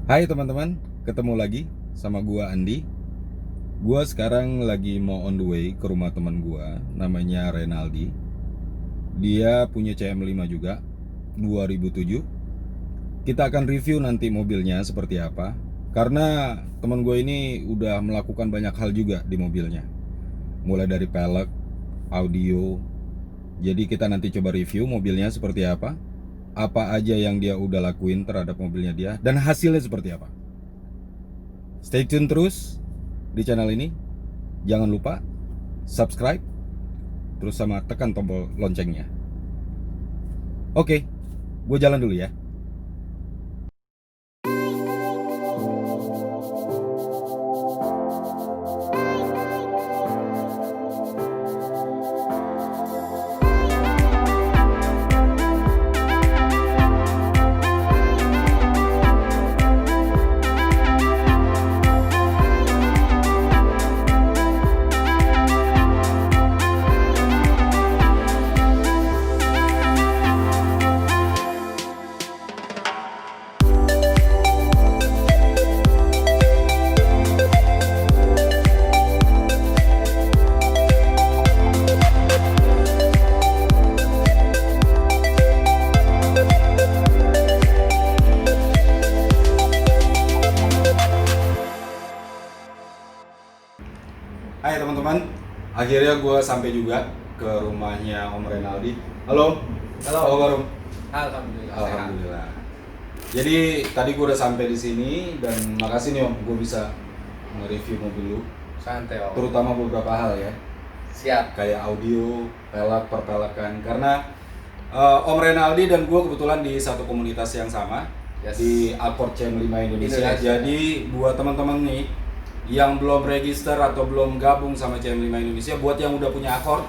Hai teman-teman, ketemu lagi sama gua Andi. Gua sekarang lagi mau on the way ke rumah teman gua, namanya Renaldi. Dia punya CM5 juga, 2007. Kita akan review nanti mobilnya seperti apa. Karena teman gue ini udah melakukan banyak hal juga di mobilnya. Mulai dari pelek, audio. Jadi kita nanti coba review mobilnya seperti apa. Apa aja yang dia udah lakuin terhadap mobilnya dia dan hasilnya seperti apa. Stay tune terus di channel ini. Jangan lupa subscribe, terus sama tekan tombol loncengnya. Oke, gue jalan dulu ya. Hai teman-teman, akhirnya gue sampai juga ke rumahnya Om Renaldi. Halo. Halo. Apa kabar Om? Alhamdulillah. Alhamdulillah. Jadi tadi gue udah sampai di sini dan makasih nih Om, gue bisa nge-review mobil lu. Santai Om. Terutama beberapa hal ya, Siap. kayak audio, pelek, perpelekan. Karena Om Renaldi dan gue kebetulan di satu komunitas yang sama, Yes. di Accord CM5 Indonesia. Indonesia. Jadi buat teman-teman nih yang belum register atau belum gabung sama CM5 Indonesia, buat yang udah punya Accord,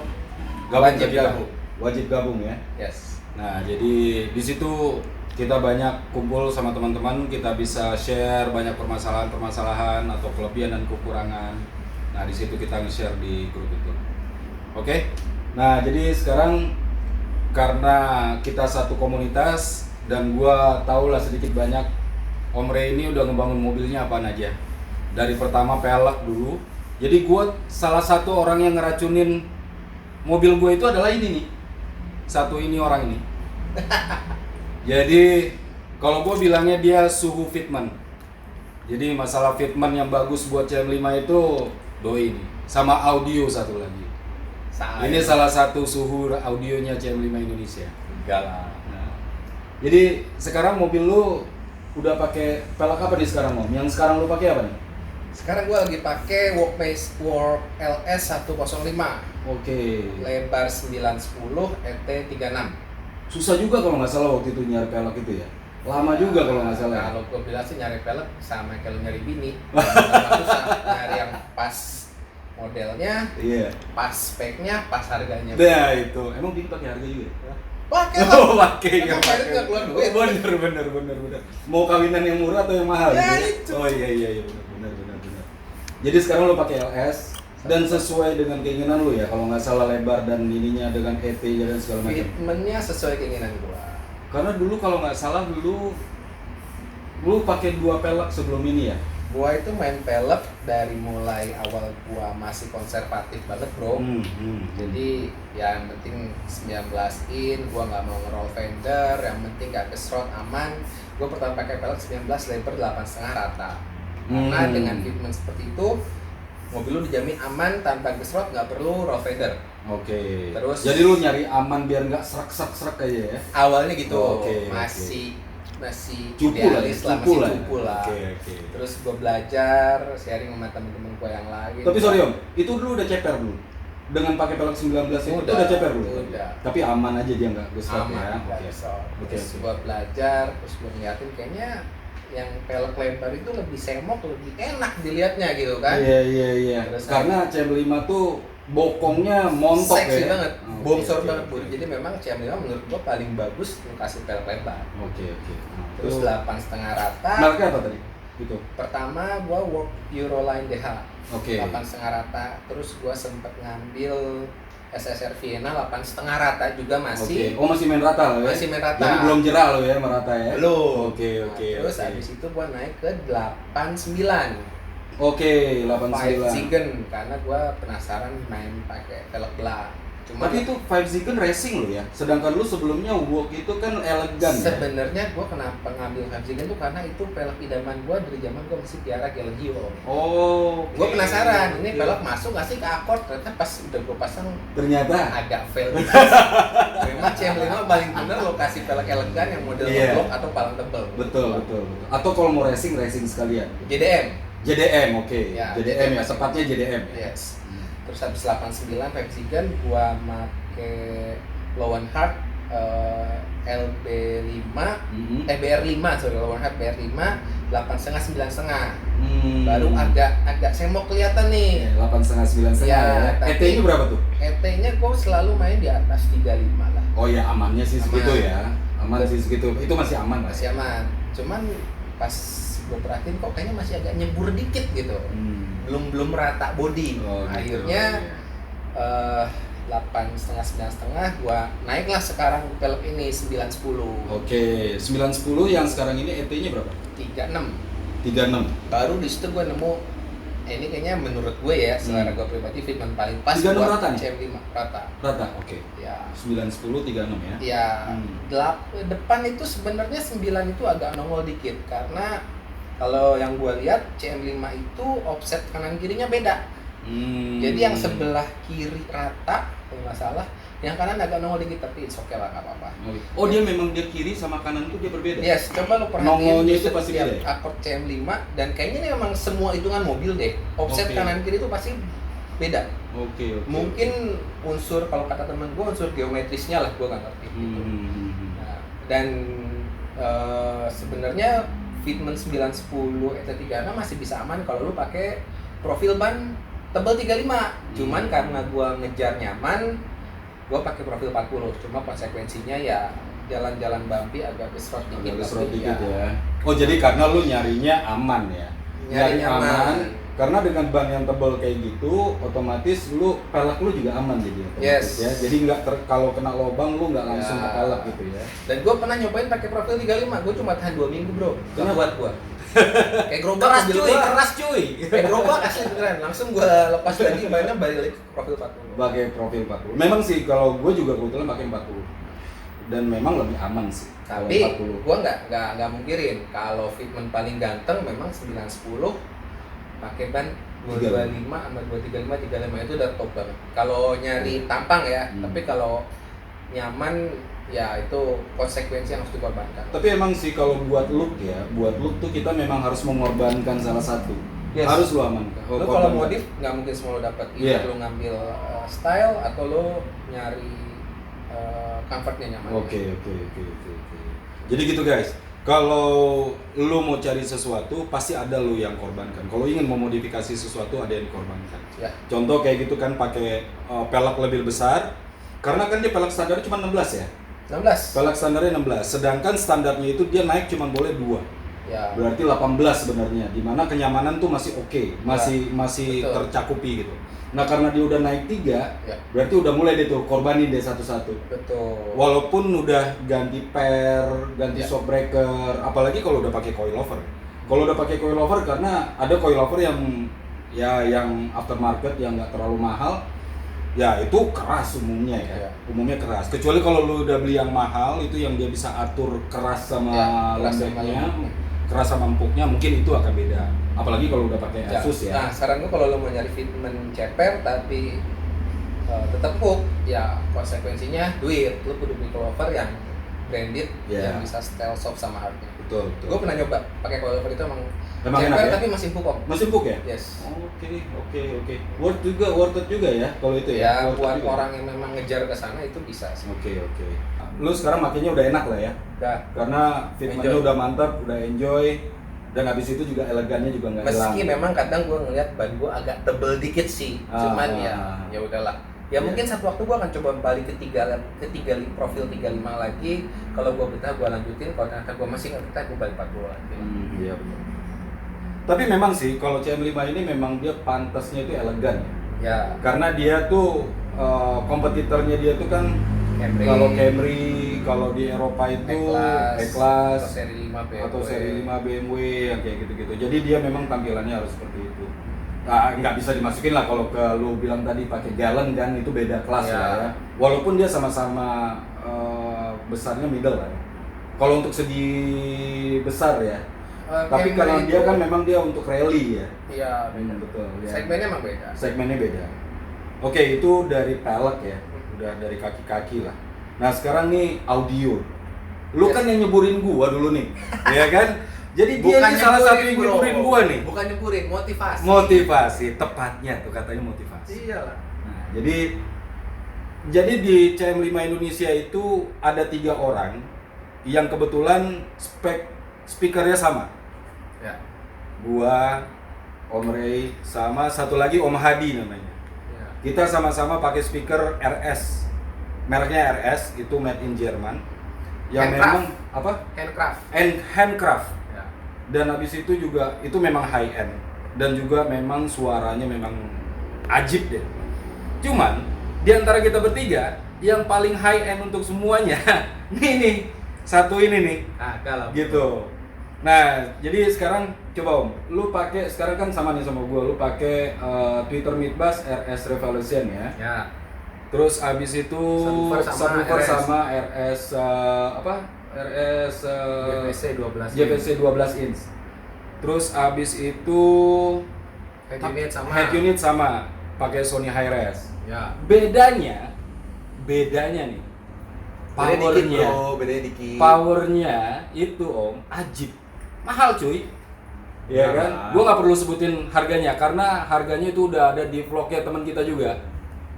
Wajib kita. gabung. Wajib gabung ya. Yes. Nah, jadi di situ kita banyak kumpul sama teman-teman, kita bisa share banyak permasalahan-permasalahan atau kelebihan dan kekurangan. Nah, di situ kita nge-share di grup itu. Oke. Nah, jadi sekarang karena kita satu komunitas dan gua tau lah sedikit banyak Om Rey ini udah ngebangun mobilnya apaan aja. Dari pertama pelek dulu. Jadi gua salah satu orang yang ngeracunin mobil gue itu adalah ini nih. Satu ini orang ini. Jadi kalau gue bilangnya dia suhu fitment. Jadi masalah fitment yang bagus buat CM5 itu doi ini. Sama audio satu lagi. Ini salah satu suhu audionya CM5 Indonesia. Enggak lah. Nah, jadi sekarang mobil lu udah pakai pelek apa nih sekarang Om? Yang sekarang lu pakai apa nih? Sekarang gue lagi pakai Workpace Work LS 105. Oke. Lebar 910, ET 36. Susah juga kalau nggak salah waktu itu nyari pelek itu ya. Lama juga kalau nggak salah. Kalau gue bilang sih nyari pelek sama kayak lu nyari bini. Susah nyari yang pas modelnya, Iya. pas speknya, pas harganya. Nah itu, emang dia pakai harga juga ya? Pakai lah. Oh, pakai Emang merit nggak keluar duit? Oh, bener. Mau kawinan yang murah atau yang mahal? Ya, gitu? itu. Oh iya bener. Jadi sekarang lo pakai LS dan sesuai dengan keinginan lo ya. Kalau nggak salah lebar dan ininya dengan ET dan segala macam. Fitmentnya sesuai keinginan gua. Karena dulu kalau nggak salah dulu lu pakai 2 pelek sebelum ini ya. Gua itu main pelek dari mulai awal gua masih konservatif banget bro. Jadi ya yang penting 19 in, gua nggak mau ngeroll fender, yang penting gak kesrot aman. Gua pertama pakai pelek 19 lebar 8,5 rata. Karena dengan fitment seperti itu, mobil lu dijamin aman tanpa kesrot, nggak perlu roll fender. Oke. Terus- jadi lu nyari aman biar nggak serak aja ya. Awalnya gitu, Oke. masih Cupu lah ya, idealis lah, cupu masih lah ya. cupu lah. Oke. Terus gua belajar, sharing sama temen-temen gua yang lain. Tapi sorry Om, itu dulu udah ceper dulu. Dengan pakai pelek 19 itu udah ceper dulu. Udah. Tapi aman aja dia nggak gesrot Aman, ya. nggak Oke. kesrot. Oke. Terus gua belajar, terus gua ngeliatin kayaknya yang pelek lebar itu lebih semok, lebih enak dilihatnya gitu kan. Iya. Terus Karena CM5 tuh bokongnya montok seksi ya. banget, Oke, bongsor oke, banget oke. Bud. Jadi memang CM5 menurut gua paling bagus lu kasih pelek lebar. Oke. Nah, Terus 8,5 rata. mereknya apa tadi? Itu. Pertama gua work Euroline DH. Oke. 8,5 rata. Terus gua sempet ngambil SSR Vienna 8,5 rata juga masih. Oke. Oh, masih main rata lo ya? Masih main rata. Jadi belum jerah lo ya merata ya? Belum. Oke. Terus habis itu gua naik ke 89. Oke, 89. 5 Zigen karena gua penasaran main pakai velg bla. Cuma Tapi itu 5 Zigen racing lo ya? Sedangkan lu sebelumnya walk itu kan elegan ya? sebenarnya gua kenapa ngambil 5 Zigen tuh karena itu velg idaman gua dari zaman gua masih piara Galeggio. Oh, Gua penasaran, ini velg masuk nggak sih ke akord? Ternyata pas udah gua pasang ternyata agak fail. Memang CM5 paling bener lo kasih velg elegan yang model Iya. block atau palang tebel. betul. Atau kalau mau racing sekalian. JDM, oke. Ya, JDM ya, JDM. tepatnya JDM. Yes. Terus habis 89 Pepsigan gua make Lowenhart LB5 BR5 sorry Lowenhart BR5 8,5 9,5 baru agak semok kelihatan nih. 8,5 9,5 Ya, ya. tapi- ET-nya berapa tuh? ET-nya gua selalu main di atas 35 lah. Oh ya, amannya sih segitu Aman. ya. Aman sih segitu. Itu masih aman lah. Masih aman. Cuman pas gua perhatiin kok kayaknya masih agak nyebur dikit gitu. Belum rata body. Oh, gitu. Akhirnya 8,5 9,5 gua naiklah sekarang velg ini 910 Oke, 910 yang sekarang ini ET-nya berapa? 36. 36. Baru di situ gua nemu ini kayaknya menurut gue ya selera gua pribadi fitment paling pas 36 buat rata nih? CM5 rata. Rata, oke. Ya. 910 36 ya. Ya, depan itu sebenarnya 9 itu agak nongol dikit karena kalau yang gua lihat CM5 itu offset kanan kirinya beda. Jadi yang sebelah kiri rata kalau nggak salah, yang kanan agak nongol dikit tapi it's okay lah nggak apa-apa. Oh, dia memang dia kiri sama kanan tuh dia berbeda. Yes, coba lo perhatiin Nongolnya di itu pasti setiap beda ya? akord CM5 dan kayaknya ini memang semua hitungan mobil deh. Offset Oke. kanan kiri itu pasti beda. Oke. Mungkin unsur kalau kata temen gue unsur geometrisnya lah gue nggak ngerti gitu. Nah, dan sebenarnya fitment 910 ET36 masih bisa aman kalau lu pakai profil ban tebal 35. Cuman karena gua ngejar nyaman, gua pakai profil 40. Cuma konsekuensinya ya jalan-jalan bumpy agak besar dikit. Agak serot tapi dikit ya. Oh, jadi karena lu nyarinya aman ya. Nyari nyaman. Karena dengan ban yang tebal kayak gitu, otomatis lu pelek lu juga aman jadi otomatis Yes. ya. Jadi nggak kalau kena lobang lu nggak langsung Ya. ke pelek gitu ya. Dan gua pernah nyobain pakai profil 35, gua cuma tahan 2 minggu, Bro. Gak Kenapa? kuat gua. Kayak gerobak mobil gua. keras cuy. Kayak gerobak asli beneran. Langsung gua lepas lagi bannya balik ke profil 40. Pakai profil 40. Memang sih kalau gue juga kebetulan pakai 40. Dan memang lebih aman sih. kalau Tapi 40. gua nggak mungkirin kalau fitment paling ganteng memang 910 pakai ban 225 sama 235 35 itu udah top banget. Kalau nyari tampang ya, tapi kalau nyaman ya itu konsekuensi yang harus dikorbankan. Tapi emang sih kalau buat look ya, buat look tuh kita memang harus mengorbankan salah satu. Yes. Harus lu amankan. Lo kalau modif nggak mungkin semua lo dapat. Iya. Either lo ngambil style atau lo nyari comfortnya nyaman. Oke. Jadi gitu guys. Kalau lu mau cari sesuatu, pasti ada lu yang korbankan. Kalau ingin memodifikasi sesuatu, ada yang dikorbankan. Ya. Contoh kayak gitu kan pakai pelek lebih besar. Karena kan dia pelek standarnya cuma 16 ya. 16. Pelek standarnya 16. Sedangkan standarnya itu dia naik cuma boleh 2. Ya. Berarti 18 sebenarnya, dimana kenyamanan tuh masih oke, masih Betul. tercakupi gitu. Nah karena dia udah naik 3, Ya. berarti udah mulai deh tuh korbanin deh satu-satu. Betul. Walaupun udah ganti per, ganti Ya. shock breaker, apalagi kalau udah pakai coilover. Kalau udah pakai coilover karena ada coilover yang aftermarket yang nggak terlalu mahal, ya itu keras umumnya ya. Ya. Umumnya keras. Kecuali kalau lu udah beli yang mahal itu yang dia bisa atur keras sama Ya, keras sama lembeknya, lembeknya. keras sama empuknya, mungkin itu akan beda. Apalagi kalau udah pakai Ya. Asus ya. Nah, saran gue kalau lo mau nyari fitment ceper tapi tetap hook, ya konsekuensinya duit. Lo kudu beli coilover yang branded, Ya. yang bisa style soft sama hardnya. Betul. Gue pernah nyoba pakai coilover itu emang Emang ceper enak ya? tapi masih empuk kok. Masih empuk ya? Yes. Oke. Worth it juga ya kalau itu ya. Ya Worth it buat juga. orang yang memang ngejar ke sana itu bisa sih. Oke. Lu sekarang makainya udah enak lah ya. Udah. Karena fitmentnya Enjoy. udah mantap, udah enjoy. Dan habis itu juga elegannya juga nggak hilang. Meski memang kadang gue ngeliat ban gue agak tebel dikit sih, cuman ya udahlah. Ya mungkin satu waktu gue akan coba balik ke profil 35 lagi. Kalau gue betah gue lanjutin, kalau ternyata gue masih nggak betah gue balik 40 lagi. Iya betul. Tapi memang sih kalau CM5 ini memang dia pantasnya itu elegan ya. Ya. Karena dia tuh kompetitornya dia tuh kan Camry. kalau Camry, kalau di Eropa itu E-Class atau seri 5 BMW. atau seri 5 BMW yang kayak gitu-gitu. Jadi dia memang tampilannya harus seperti itu. Nah, nggak bisa dimasukin lah kalau ke lu bilang tadi pakai gallon kan, itu beda kelas Ya. lah ya. Walaupun dia sama-sama besarnya middle lah. Kalau untuk segi besar ya. Tapi Camry kalau dia itu- kan memang dia untuk rally ya. Iya, beda. Betul ya. Segmennya emang beda. Segmennya beda. Oke, itu dari pelek ya. Udah dari kaki-kaki lah. Nah, sekarang nih audio. Lu Yes. kan yang nyeburin gua dulu nih. Ya kan? Jadi dia Bukan ini salah satu yang bro. nyeburin gua nih. Bukan nyeburin, motivasi. Motivasi, tepatnya tuh katanya motivasi. Iyalah. Nah, jadi di CM5 Indonesia itu ada 3 orang yang kebetulan speakernya sama. Ya. Gua, Om Ray, sama satu lagi Om Hadi namanya. Ya. Kita sama-sama pakai speaker RS. Mereknya RS, itu made in Jerman. Yang Handcraft. memang apa? Handcraft. Handcraft. Ya. Dan habis itu juga itu memang high end dan juga memang suaranya memang ajib deh. Cuman di antara kita bertiga yang paling high end untuk semuanya nih satu ini nih Kalau gitu. Nah, jadi sekarang coba Om, lu pakai sekarang kan sama nih sama gua, lu pakai Twitter Midbass RS Revolution ya. Ya. Terus abis itu subwoofer RS. sama RS apa? RS JVC 12. JVC 12 inch. Terus abis itu Head unit sama. pakai Sony Hi-Res. Ya. Bedanya nih. Bedanya dikit. Powernya itu Om ajib. Mahal cuy. Ya kan? Gua nggak perlu sebutin harganya karena harganya itu udah ada di vlognya teman kita juga.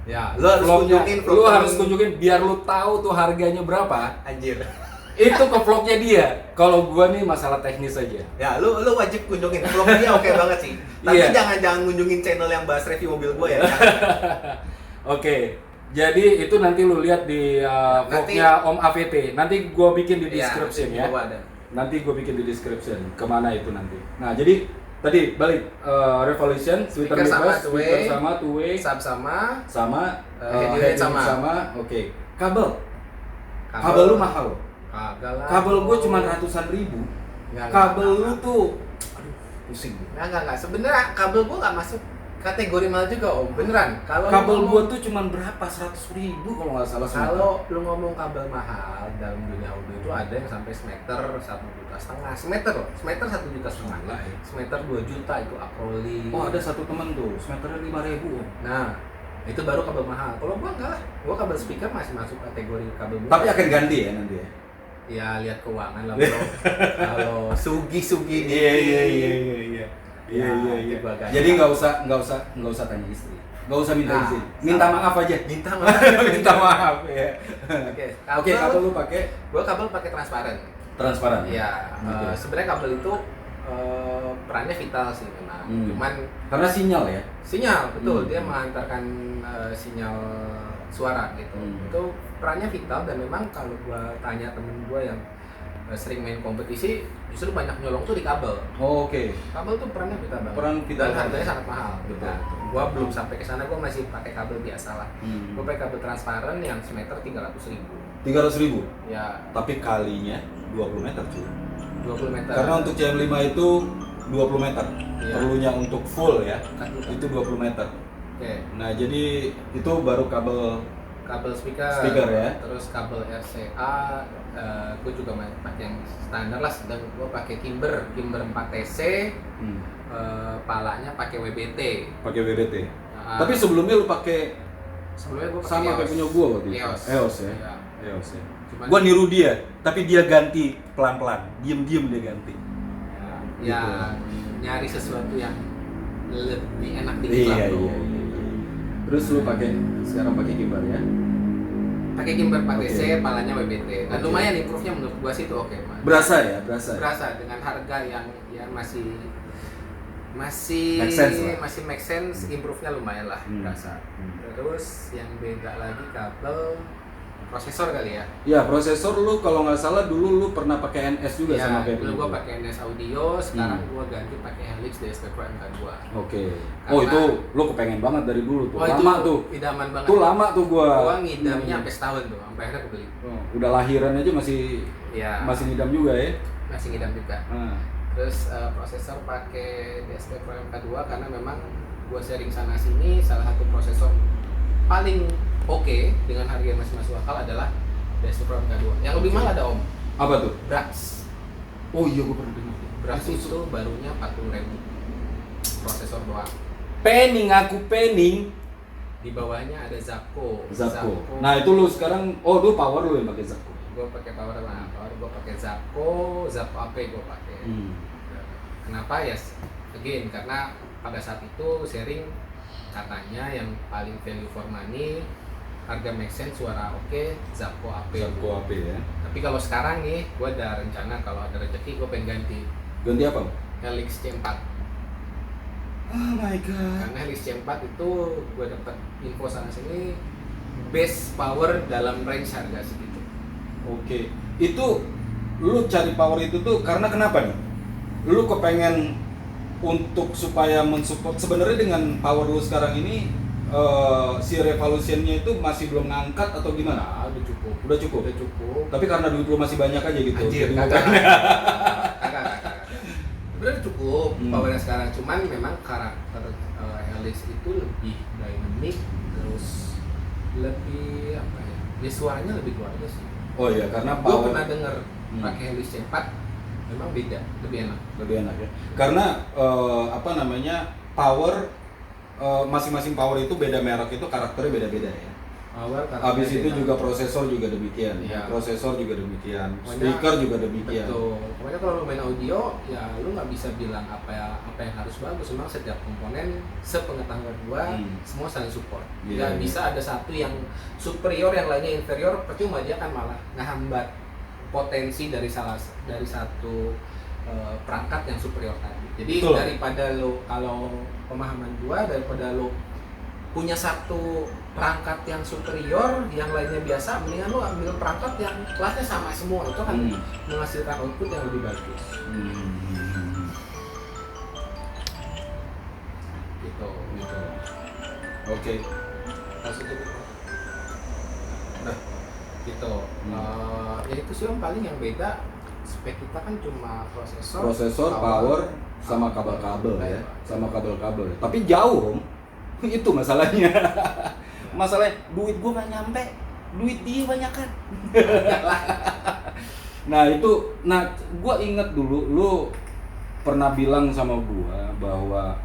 Ya, Lu harus tunjukin biar lu tahu tuh harganya berapa. Anjir. Itu ke vlognya dia. Kalau gua nih masalah teknis aja. Ya, lu wajib kunjungin vlog dia oke banget sih. Tapi Iya. jangan kunjungin channel yang bahas review mobil gua ya. Oke. Jadi itu nanti lu lihat di vlognya Om AVT. Nanti gua bikin di description ya. Nanti gua bikin di description kemana itu nanti. Nah, jadi tadi balik Revolution, Twitter Speaker sama, two-way, Sub sama, sama head head unit unit sama. Oke. Kabel lu mahal. Kagak lah. Kabel gua cuma ratusan ribu. Ya, Kabel enggak. lu tuh aduh, pusing. Enggak. Sebenarnya kabel gua nggak masuk kategori mahal juga Om. Beneran. Kalau Kabel lu gua ngomong- tuh cuma berapa? 100.000 kalau nggak salah. kalau lu ngomong kabel mahal dalam dunia audio itu ada yang sampai semeter 1,5 juta. Semeter loh. Semeter 1,5 juta. Gila, ya. Semeter 2 juta itu Acroly. Oh, ada satu teman tuh, semeternya 5.000. Nah, itu baru kabel mahal. Kalau gua enggak lah. Gua kabel speaker masih masuk kategori kabel murah. Tapi akan ganti ya nanti ya. Ya lihat keuangan lah bro. Kalau sugi Iya. nanti gua ganti. Jadi nggak usah tanya istri. Nggak usah minta Nah, izin. Minta maaf aja. minta maaf. Minta maaf ya. Oke, kabel lu pakai gua kabel pakai transparan. transparan. Iya, Oke. sebenarnya kabel itu perannya vital sih memang. Cuman Karena sinyal ya. sinyal betul, Hmm. dia mengantarkan sinyal suara gitu. Itu perannya vital dan memang kalau gua tanya temen gua yang sering main kompetisi, justru banyak nyolong tuh di kabel. Oh, oke. Kabel tuh perannya vital banget. Peran vital Dan banget. harganya sangat mahal. Betul. Nah, gua belum sampai ke sana, gua masih pakai kabel biasa lah. Gua pakai kabel transparan yang semeter 300.000. 300.000. Ya, Tapi kalinya 20 meter cuy. 20 meter. Karena untuk CM5 itu 20 meter. Iya. Perlunya untuk full ya. Kan itu. Itu 20 meter. Oke. Nah, jadi itu baru kabel Kabel Speaker ya. Terus kabel RCA, gue juga pakai yang standar lah. Dan gue pakai Kimber 4TC, palanya pakai WBT. pakai WBT. Nah, Tapi sebelumnya lu pakai sebelumnya gue sama kayak punya gua waktu itu. EOS. EOS ya. Iya. EOS ya. Cuman, Gua niru dia, tapi dia ganti pelan-pelan. Diem-diem dia ganti. ya, Gitu. nyari sesuatu yang lebih enak di Iya. Terus lu sekarang pakai Kimber ya. Pakai Kimber 4TC, Oke. palanya WBT. Dan Oke. lumayan improve-nya menurut gua sih itu oke, Mas. Berasa ya, berasa. Berasa dengan harga yang masih Make sense lah. masih make sense, improve-nya lumayan lah, berasa. Terus yang beda lagi kabel prosesor kali ya. Ya prosesor lu kalau nggak salah dulu lu pernah pakai NS juga sama kayak dulu begitu. gua pakai NS Audio, sekarang gua ganti pakai Helix DSP Pro MK2. Oke. Karena- Oh itu lu kepengen banget dari dulu tuh. Wah, Lama itu tuh. idaman banget. Tuh lama tuh Gua gua. ngidamnya sampai setahun tuh, sampai akhirnya aku beli. Oh, udah lahiran aja masih Ya. masih ngidam juga ya. Masih ngidam juga. Ah. Terus prosesor pakai DSP Pro MK2 karena memang gua sharing sana sini, salah satu prosesor paling oke dengan harga yang masih masuk akal adalah DSP Pro MK2. Yang lebih mahal ada Om, Apa tuh? Brax. Oh iya gua pernah dengar. Brax itu barunya 40.000 prosesor doang. Penning aku penning. Di bawahnya ada Zapco. Zapco. Nah itu lu sekarang, oh lu power lu yang pakai Zapco. Gue pakai power gue pakai Zapco AP gue pakai. Kenapa ya? Again karena pada saat itu sharing katanya yang paling value for money, harga make sense, suara oke, Zapco AP. Zapco AP ya. Tapi kalau sekarang nih, gue ada rencana kalau ada rezeki gue pengen ganti Ganti apa? Helix C4. Oh my god. Karena Helix C4 itu gue dapat info sana sini base power dalam range harga segitu. Oke. Itu lu cari power itu tuh karena kenapa nih? Lu kepengen untuk supaya mensupport sebenarnya dengan power lu sekarang ini si Revolution-nya itu masih belum ngangkat atau gimana? Nah, udah cukup. Udah cukup. Udah cukup. Tapi karena duit lu masih banyak aja gitu. Anjir, Jadi kagak. makanya- Kagak. Sebenarnya cukup Hmm. powernya sekarang, cuman memang karakter Helix itu lebih dynamic, terus lebih apa ya? Ya suaranya lebih keluarga sih. Oh iya, karena Gue power pernah denger Hmm. pakai Helix C4 memang beda, lebih enak. lebih enak ya. Karena apa namanya? Power masing-masing power itu beda merek itu karakternya beda-beda ya. Power Habis itu beda. juga prosesor juga demikian, Iya. prosesor juga demikian, Pokoknya- speaker juga demikian. Betul. Pokoknya kalau lu main audio, ya lu nggak bisa bilang apa yang harus bagus. Memang setiap komponen, sepengetahuan gua, semua saling support. Iya, Nggak iya. bisa ada satu yang superior, yang lainnya inferior. Percuma, dia kan malah ngehambat potensi dari satu perangkat yang superior tadi. Jadi Betul. daripada lo, kalau pemahaman gua, daripada lo punya satu perangkat yang superior, yang lainnya biasa, mendingan lo ambil perangkat yang kelasnya sama semua, itu kan menghasilkan output yang lebih bagus. Gitu. Oke. Positif itu. Nah, gitu. Ya itu sih yang paling yang beda. Spek kita kan cuma Prosesor, power, sama kabel-kabel ya, sama kabel-kabel. Tapi jauh, Om. Itu masalahnya. Masalahnya duit gua nggak nyampe, duit dia banyak kan. Nah gua inget dulu lu pernah bilang sama gua bahwa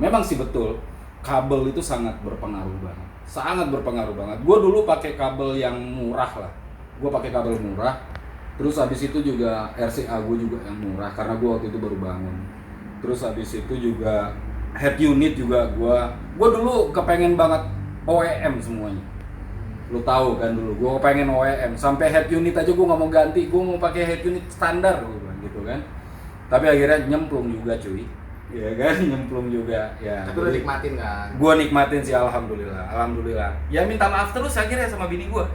memang sih betul kabel itu sangat berpengaruh banget. Gua dulu pakai kabel yang murah lah. Gua pakai kabel murah. Terus habis itu juga RCA gue juga yang murah karena gue waktu itu baru bangun. Terus habis itu juga head unit juga gue dulu kepengen banget OEM semuanya. Lu tahu kan dulu gue pengen OEM sampai head unit aja gue nggak mau ganti, gue mau pakai head unit standar gitu kan. Tapi akhirnya nyemplung juga cuy. Ya kan nyemplung juga ya. Tapi lo nikmatin kan? Gue nikmatin sih alhamdulillah. Ya minta maaf terus akhirnya sama bini gue.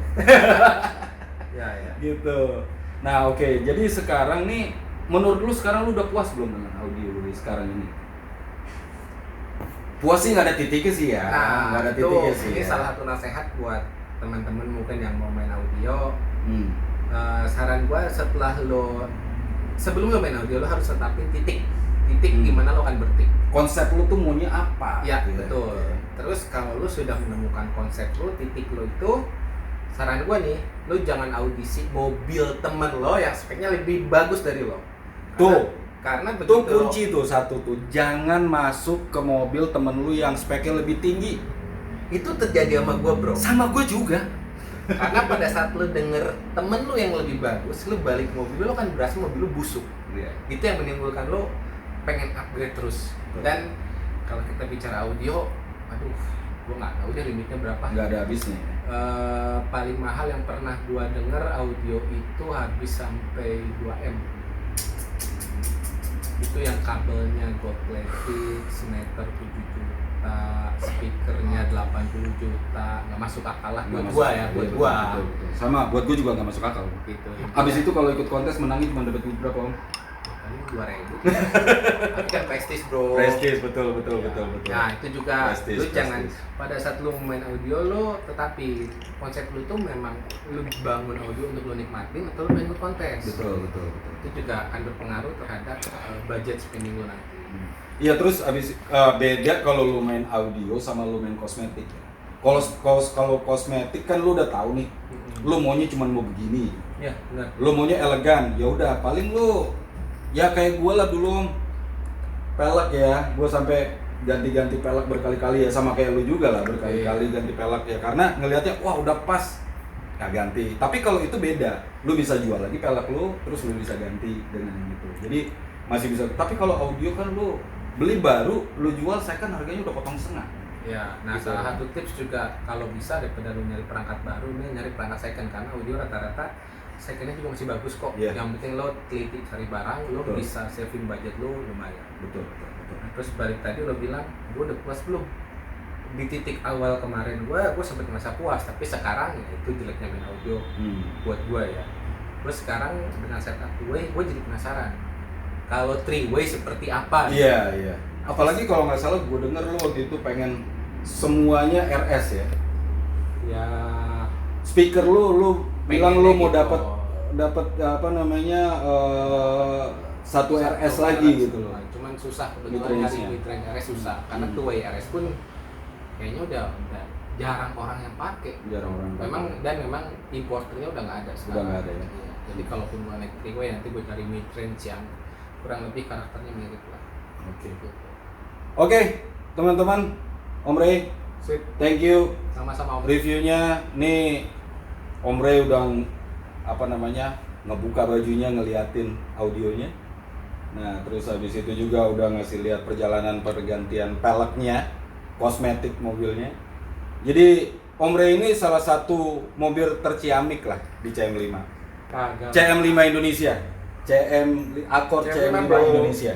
Ya. Gitu. Nah oke, jadi sekarang nih menurut lu sekarang lu udah puas belum dengan audio lu sekarang ini? Puas sih nggak ada titiknya sih ya. Nah, Nggak ada itu titiknya sih. ini Ya. salah satu nasihat buat teman-teman mungkin yang mau main audio. Saran gua sebelum lo main audio lo harus tetapin titik gimana lo akan bertik. Konsep lu tuh maunya apa? Ya, Gitu betul. Terus kalau lu sudah menemukan konsep lu, titik lu itu, saran gua nih, lu jangan audisi mobil temen lo yang speknya lebih bagus dari lo. Karena begitu Tuh kunci tuh satu tuh, jangan masuk ke mobil temen lu yang speknya lebih tinggi. itu terjadi sama gua, bro. Sama gue juga. Karena pada saat lu denger temen lu yang lebih bagus, lu balik mobil lo kan berasa mobil lu busuk. Itu yang menimbulkan lo pengen upgrade terus. Dan kalau kita bicara audio, aduh, gua nggak tahu deh limitnya berapa. Nggak ada habisnya. Paling mahal yang pernah gua denger audio itu habis sampai 2M. Itu tuh yang kabelnya gold plated, semeter 7 juta, speakernya 80 juta, nggak masuk akal lah buat gua ya, buat gua. Betul. Sama, buat gua juga nggak masuk akal. Gitu. Abis itu kalau ikut kontes menangin cuma dapat duit berapa om? Paling 2.000. Tapi kan prestis bro. Prestis, betul. Nah itu juga Prestis, lu jangan prestis. pada saat lu main audio lu, tetapi konsep lu tuh memang lu bangun audio untuk lu nikmatin atau lu main ikut kontes. Betul. Itu juga akan berpengaruh terhadap budget spending lu nanti. Iya terus abis beda kalau lu main audio sama lu main kosmetik. Kalau kosmetik kan lu udah tahu nih, lu maunya cuma mau begini. Ya benar. Lu maunya elegan, ya udah paling lu ya kayak gue lah dulu om, pelek ya, gue sampai ganti-ganti pelek berkali-kali ya, sama kayak lu juga lah berkali-kali ganti pelek ya, karena ngelihatnya wah udah pas, nggak ganti. Tapi kalau itu beda, lu bisa jual lagi pelek lu, terus lu bisa ganti dengan yang itu. Jadi masih bisa. Tapi kalau audio kan lu beli baru, lu jual second harganya udah potong setengah. Ya, nah Gitu. salah satu tips juga kalau bisa daripada lu nyari perangkat baru, lu nyari perangkat second karena audio rata-rata secondnya juga masih bagus kok. Iya. Yang penting lo teliti cari barang, lo Betul. bisa saving budget lo lumayan. Betul. Nah, terus balik tadi lo bilang, gue udah puas belum? Di titik awal kemarin gue sempet merasa puas, tapi sekarang ya itu jeleknya main audio buat gue ya. Terus sekarang dengan setup 2-way, gue jadi penasaran. Kalau 3-way seperti apa? Iya. Apalagi kalau nggak salah gue denger lo waktu itu pengen semuanya RS ya. Ya. Speaker lu bilang lu mau gitu. dapat apa namanya satu RS Satu lagi RS. gitu loh. Cuman susah Mid-range-nya. kebetulan nyari mid-range RS susah karena Hmm. 2-way RS pun kayaknya udah jarang orang yang pakai. Jarang orang Memang importernya udah nggak ada sekarang. Udah nggak ada ya. Iya. Jadi kalaupun gua naik 3-way nanti gua cari mid-range yang kurang lebih karakternya mirip lah. Oke. Gitu. Oke, teman-teman, Om Ray, Sip. thank you Sama-sama Om. reviewnya. Nih Om Ray udah apa namanya ngebuka bajunya, ngeliatin audionya. Nah terus habis itu juga udah ngasih lihat perjalanan pergantian peleknya, kosmetik mobilnya. Jadi Om Ray ini salah satu mobil terciamik lah di CM5. Kagak. CM5 Indonesia, Accord CM5 CM5 bro. Indonesia.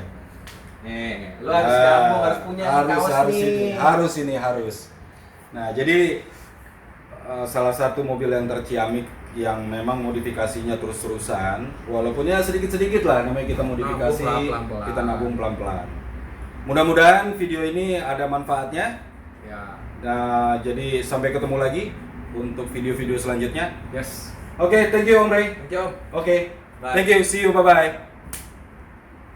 Lu harus kamu harus punya kaos nih. Harus. Nah jadi salah satu mobil yang terciamik yang memang modifikasinya terus-terusan, walaupun ya sedikit-sedikit lah namanya kita modifikasi, Nabung pelan-pelan. kita nabung pelan-pelan. Mudah-mudahan video ini ada manfaatnya. Ya. Nah, jadi sampai ketemu lagi untuk video-video selanjutnya. Yes. Oke, thank you Om Ray. Thank you Om. Oke, Bye. thank you, see you, bye-bye.